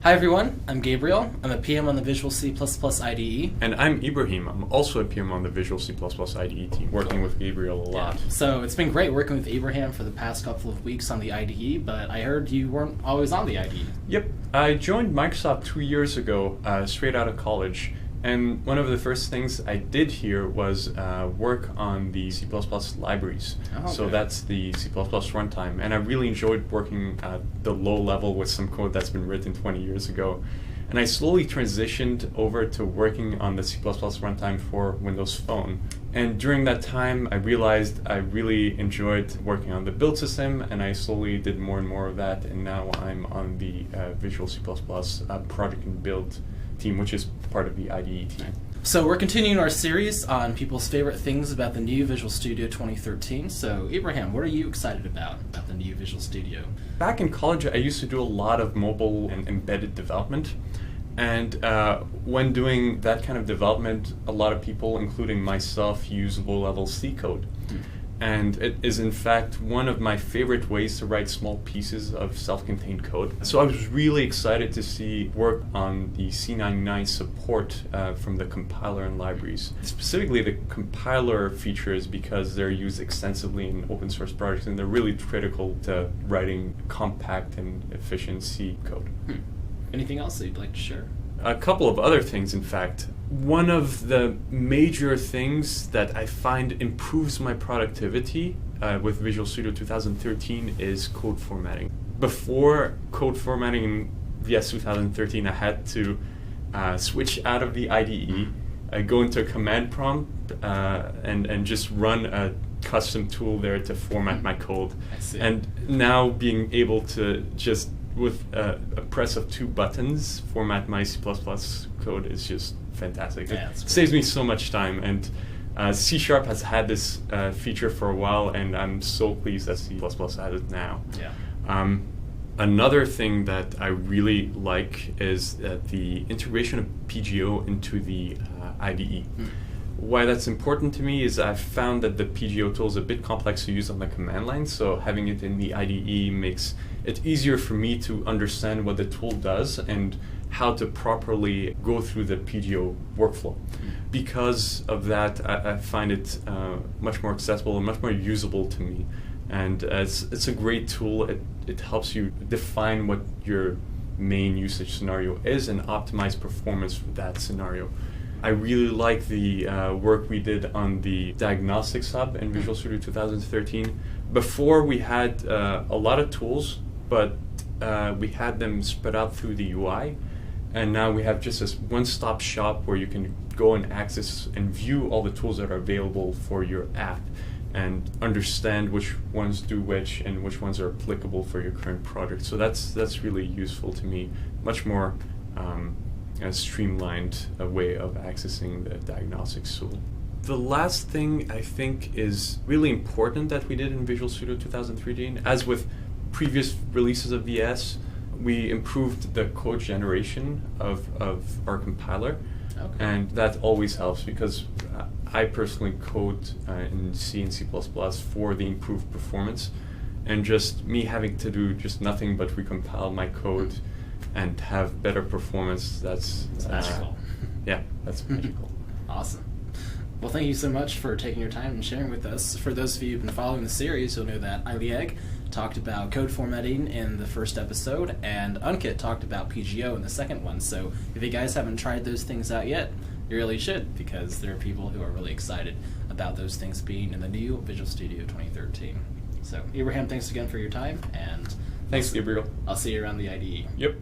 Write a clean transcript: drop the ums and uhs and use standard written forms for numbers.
Hi everyone, I'm Gabriel. I'm a PM on the Visual C++ IDE. And I'm Ibrahim. I'm also a PM on the Visual C++ IDE team, working with Gabriel a lot. Yeah. So it's been great working with Ibrahim for the past couple of weeks on the IDE, but I heard you weren't always on the IDE. Yep. I joined Microsoft 2 years ago, straight out of college. And one of the first things I did here was work on the C++ libraries. Oh, okay. So that's the C++ runtime. And I really enjoyed working at the low level with some code that's been written 20 years ago. And I slowly transitioned over to working on the C++ runtime for Windows Phone. And during that time, I realized I really enjoyed working on the build system, and I slowly did more and more of that. And now I'm on the Visual C++ project and build team, which is part of the IDE team. So we're continuing our series on people's favorite things about the new Visual Studio 2013. So Ibrahim, what are you excited about the new Visual Studio? Back in college, I used to do a lot of mobile and embedded development. And when doing that kind of development, a lot of people, including myself, use low-level C code. And it is, in fact, one of my favorite ways to write small pieces of self-contained code. So I was really excited to see work on the C99 support from the compiler and libraries. Specifically the compiler features, because they're used extensively in open source projects, and they're really critical to writing compact and efficient C code. Anything else that you'd like to share? A couple of other things, in fact. One of the major things that I find improves my productivity with Visual Studio 2013 is code formatting. Before code formatting in VS 2013, I had to switch out of the IDE, go into a command prompt, and just run a custom tool there to format my code. I see. And now being able to just with a press of 2 buttons, format my C++ code is just fantastic. Yeah, it saves me so much time, and C# has had this feature for a while, and I'm so pleased that C++ has it now. Yeah. Another thing that I really like is the integration of PGO into the IDE. Why that's important to me is I've found that the PGO tool is a bit complex to use on the command line, so having it in the IDE makes it easier for me to understand what the tool does and how to properly go through the PGO workflow. Because of that, I find it much more accessible and much more usable to me. And it's a great tool. It helps you define what your main usage scenario is and optimize performance for that scenario. I really like the work we did on the diagnostics hub in Visual Studio 2013. Before, we had a lot of tools, but we had them spread out through the UI. And now we have just this one-stop shop where you can go and access and view all the tools that are available for your app and understand which ones do which and which ones are applicable for your current project. So that's really useful to me. Much more a streamlined way of accessing the diagnostics tool. The last thing I think is really important that we did in Visual Studio 2013, as with previous releases of VS, we improved the code generation of our compiler. Okay. And that always helps because I personally code in C and C++ for the improved performance, and just me having to do just nothing but recompile my code and have better performance, that's magical. Yeah, that's magical. Awesome. Well, thank you so much for taking your time and sharing with us. For those of you who've been following the series, you'll know that Ilieg talked about code formatting in the first episode, and Unkit talked about PGO in the second one. So if you guys haven't tried those things out yet, you really should, because there are people who are really excited about those things being in the new Visual Studio 2013. So Ibrahim, thanks again for your time, and Thanks, Gabriel. I'll see you around the IDE. Yep.